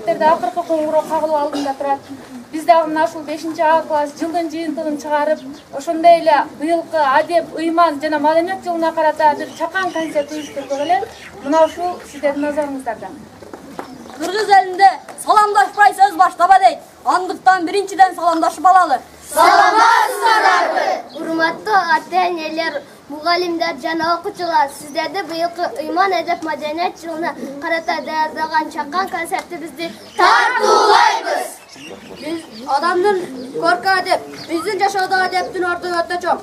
концерттерде акыркы коңгуроо кагылып алдында турат. Биз дагы мына ушул 5-А класс жылдын жыйынтыгын чыгарып, ошондой эле быйылкы адеп, ыйман жана маданият жылына карата бир чакан концерт уюштурдук эле. Мына ушул сиздердин назарыңыздарда. Кыргыз элинде саламдашпай сөз баштаба дейт. Андыктан биринчиден саламдашып алалы. Саламатсыздарбы? Урматтуу ата-энелер, мугалимдер жана окуучулар, сиздерди быйылкы ыйман адеп маданият жылына карата даярдаган чакан концертибизди тартуулайбыз. Биз адамдын көркү адеп, биздин жашоодо адептин ордуну өтө чоң.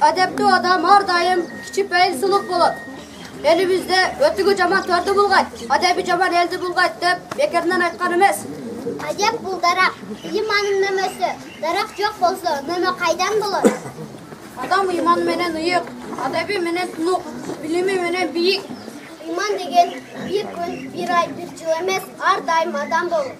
Адептүү адам ар дайым кичипейил сулук болот. Элибизде өтүгү жаман төрдү булгайт, адеби жаман элди булгайт деп бекеринен айткан эмес. Адеп бул дарак, ыймандын нөмөсү. Дарак жок болсо, нөмө кайдан болот? Адам ыйман менен ыйык, адеби менен тунук, билими менен бийик. Ыйман деген бир күн, бир ай, бир жыл эмес, ар дайым адам болот.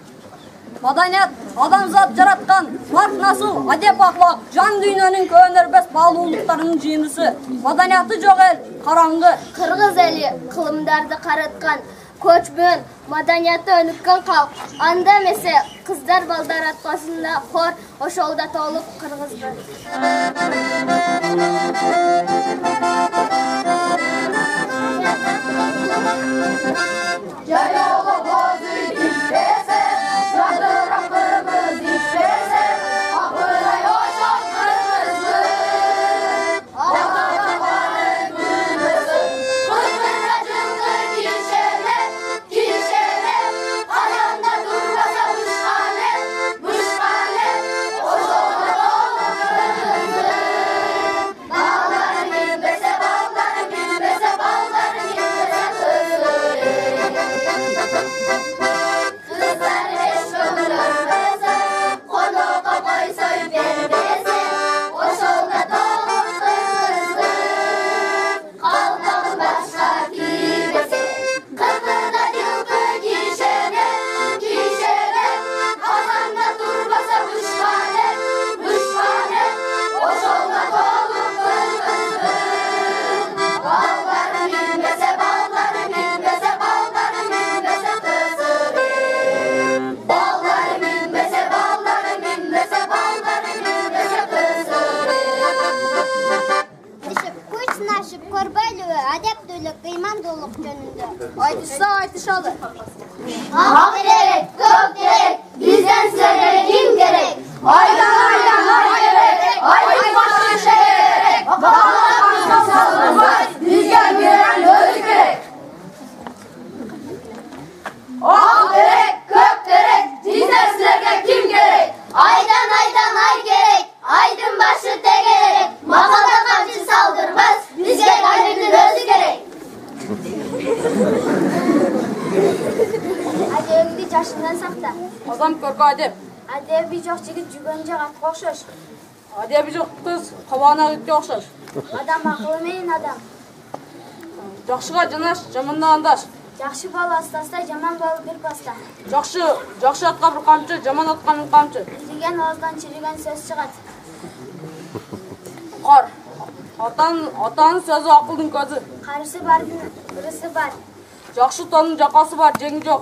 Маданият адамзат жараткан фарк насыл, адеп аклак, жан дүйнөнүн көөнөрбөс баалуулуктарынын жыйындысы. Маданияты жок эл караңгы. Кыргыз эли кылымдарды караткан, көчмөн, маданияты өнүккөн калк. Анда эмесе кыздар балдар аткасында хор, ошол да толук кыргызбы. Айтышалы. Ак керек, көк керек, бизден силерге ким керек? Айдан ай керек, айдан башы керек. Бала салынбай, бизге берен өзү керек. Ак керек, көк керек, бизден силерге ким керек? Айдан ай керек, айдын башы тегерек. Макалда камчы салдырбыз, бизге кадирдин өзү керек. Адебиңди жашыңдан сакта. Адам көркү адеп. Адеби жок жигит жүгөн жак атка окшош. Адеби жок кыз кабагына итке окшош. Адам акылы менен адам. Жакшыга жанаш, жаманга андаш. Жакшы бала астаста, жаман бала бир паста. Жакшы атка бир камчы, жаман атка миң камчы. Чириген ооздан чириген сөз чыгат. Кар. Атанын сөзү акылдын көзү. Карысы бардын ырысы бар. Жакшы тонун жакасы бар, жеңи жок.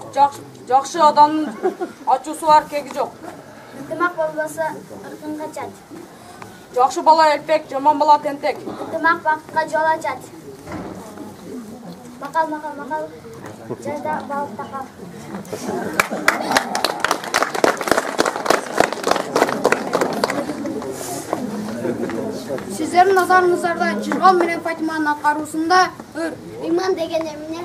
Жакшы адамдын ачуусу бар, кеги жок. Ынтымак болбосо ыркын качат. Жакшы бала элпек, жаман бала тентек. Ынтымак бакытка жол ачат. Макал. Жайда балык такал. Сиздердин назарыңыздарда Жырган менен Фатиманын аткаруусунда Ыйман деген эмне?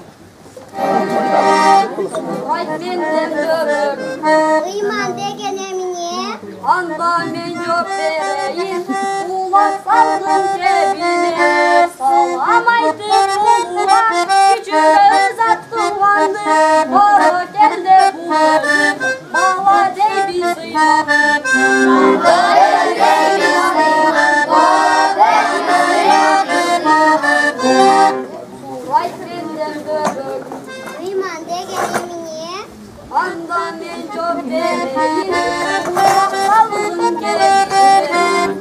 Ыйман деген эмне? Анда мен жооп берейин, улап салдым жебине. Салам айтып улуга, кичүүгө зат туганды. Боро келди булды, бала дей биз ыйман. Ыйман деген эмне? Анда мен жооп берейин, улап салдым жебине.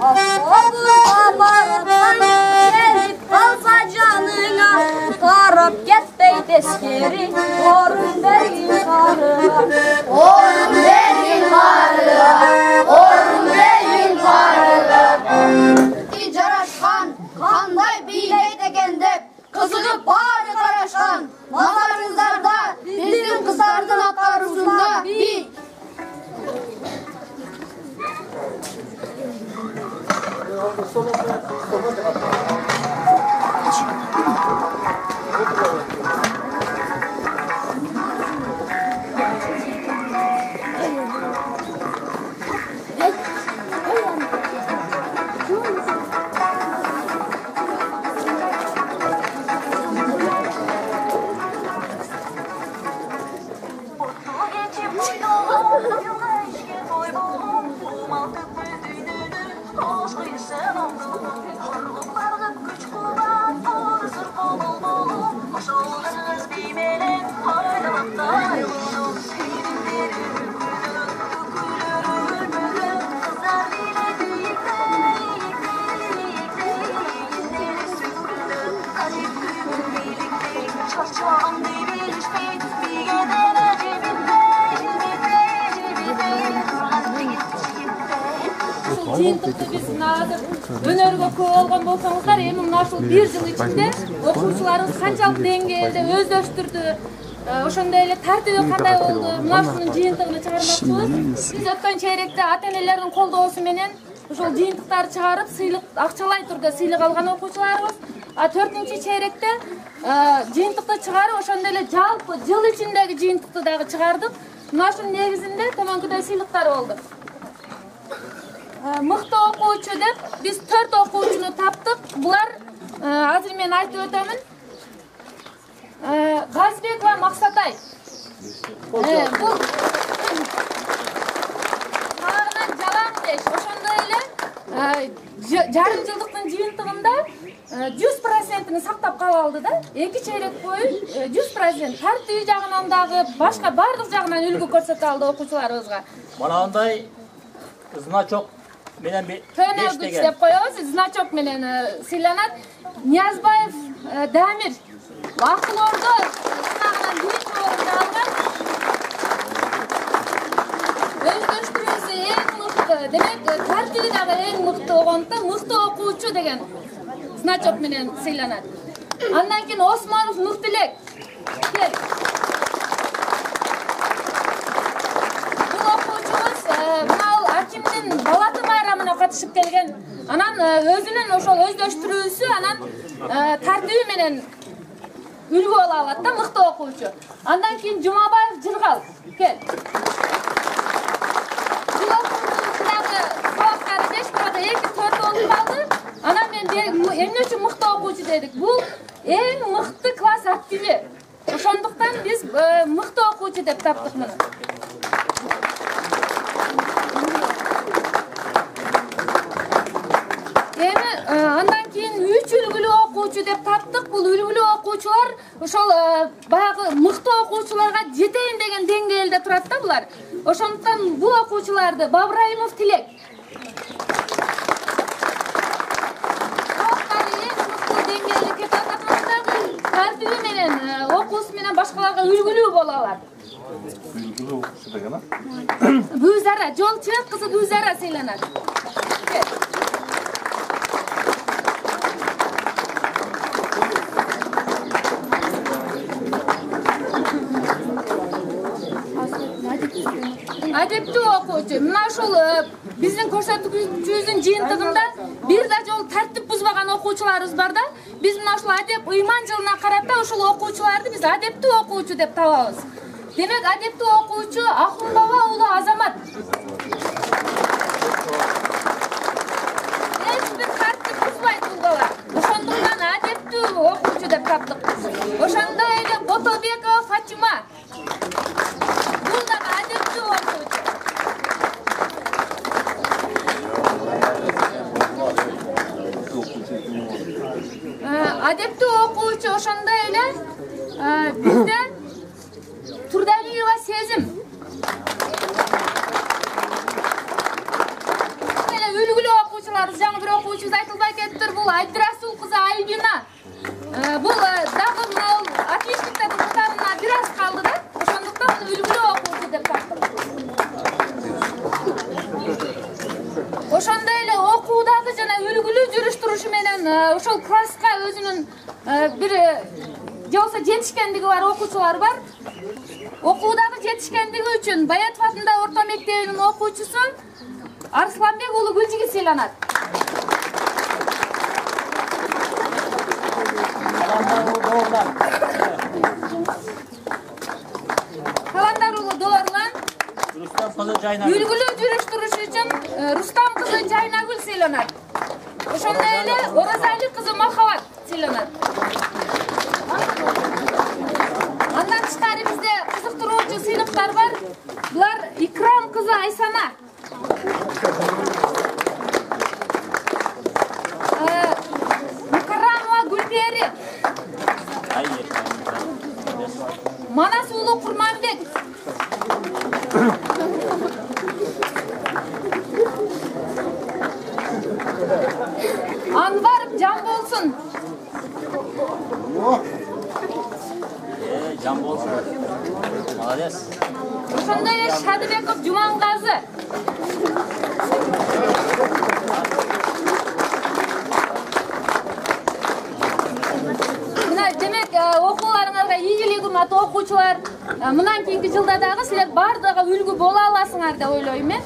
Автобусқа баратсаң, келип калса жаныңа, тарап кетпей тескери, орун бергин карыга. Жиынтықты біз назыр өнерге көп алған болсаңыздар, эми мына ушул 1 жыл ичинде окуучуларыбыз канчалык деңгээлде өздөштүрдү, ошондой эле тартиби кандай болду, мына ушунун жыйынтыгын чыгармакчыбыз. Биз өткөн чейректе ата-энелердин колдоосу менен ушул жыйынтыктарды чыгарып, сыйлык акчалай түрдө сыйлык алган окуучуларыбыз. 4-чейректе жыйынтыкты чыгарып, ошондой эле жалпы жыл ичиндеги жыйынтыкты дагы чыгардык. Мына ушунун негизинде төмөнкүдөй сыйлыктар болду. Мыкты окуучу деп биз 4 окуучуну таптык. Булар азыр мен айтып өтөмүн. Газбекова Максатай. Бул тагынан жалаңбеш. Ошондой эле жарым жылдыктын жыйынтыгында 100%-ны сактап калып алды да. 2 чейрек бою 100% тартиби жагынан дагы башка бардык жагынан үлгү көрсөтө алды окуучуларыбызга. Манандай значок менен 5 деген. Деп коебуз, значок менен сыйланат. Ниязбаев Дамир Акыл Ордо сынагынан 1-чи орунду алган. Өздөштүрүүсү эң мыкты, демек тартиби дагы эң мыкты болгондуктан мыкты окуучу деген значок менен сыйланат. Андан кийин Осмонов Нуртилек. Кел. Бул окуучубуз Акимдин балаты байрамына катышып келген. Анан өзүнүн ошол өздөштүрүүсү, анан тартиби менен үлгү ала алат да, мыкты окуучу. Андан кийин Жумабаев Жыргал. Кел. Бул окуучубуздун дагы сабактары 5 барада 2-4 болуп калды. Анан мен эмне үчүн мыкты окуучу дедик? Бул эң мыкты класс активи. Ошондуктан биз мыкты окуучу деп таптык муну. Андан кийин 3 үлгүлүү окуучу деп таптык. Бул үлгүлүү окуучулар ошол баягы мыкты окуучуларга жетейин деген деңгээлде турат да булар. Ошондуктан бул окуучуларды Бабраимов Тилек. Тартиби менен окуусу менен башкаларга үлгүлүү боло алат. Үлгүлүү окуучу деген а? Гүзара, Жолчуек кызы Гүзара сыйланат. Адептүү окуучу. Мына ушул биздин көрсөткүчүбүздүн жыйынтыгында бир да жол тартип бузбаган окуучуларыбыз бар да. Биз мына ушул адеп ыйман жылына карата ушул окуучуларды биз адептүү окуучу деп табабыз. Демек адептүү окуучу Ахунбаба уулу Азамат. Эч бир тартип бузбайт бул бала. Ошондуктан адептүү окуучу деп таптык. Ошондой эле Ботобекова Фатима. Бул дагы адептүү окуучу. Адептүү окуучу ошондой эле бизде Турдалиева Сезим. Эле үлгүлүү окуучуларыбыз, жаңы бир окуучубуз айтылбай кетиптир. Бул Айдрасул кызы Айбина. Бул дагы отличниктер катарына бир аз калды да. Ошондуктан үлгүлүү окуучу деп таптык. Ошондой эле окуудагы жана үлгүлүү жүрүш-турушу менен ошол класска өзүнүн бир же болсо жетишкендиги бар окуучулар бар. Окуудагы жетишкендиги үчүн Баятов атындагы орто мектебинин окуучусу Арсланбек уулу Гүлжигит сыйланат. Каландар уулу Долорлан. Рустам кызы Жайнагүл. Үлгүлүү жүрүш-туруш үчүн Рустам кызы Жайнагүл сыйланат. Ошондой эле Оразали кызы Махабат сыйланат. Андан тышкары бизде кызыктыруучу сыйлыктар бар. Булар икра kızı Aysana. Mukarramova Gülperi. Hayır. Manasulu Kurmanbek. Anvar Can Bolsun. Can bolsun. Malades. Ошондой эле Шадыбеков Жумангазы. Мына демек окууларыңарга ийгилик урматтуу окуучулар. Мындан кийинки жылда дагы силер бардыгы үлгү боло аласыңар деп ойлойм мен.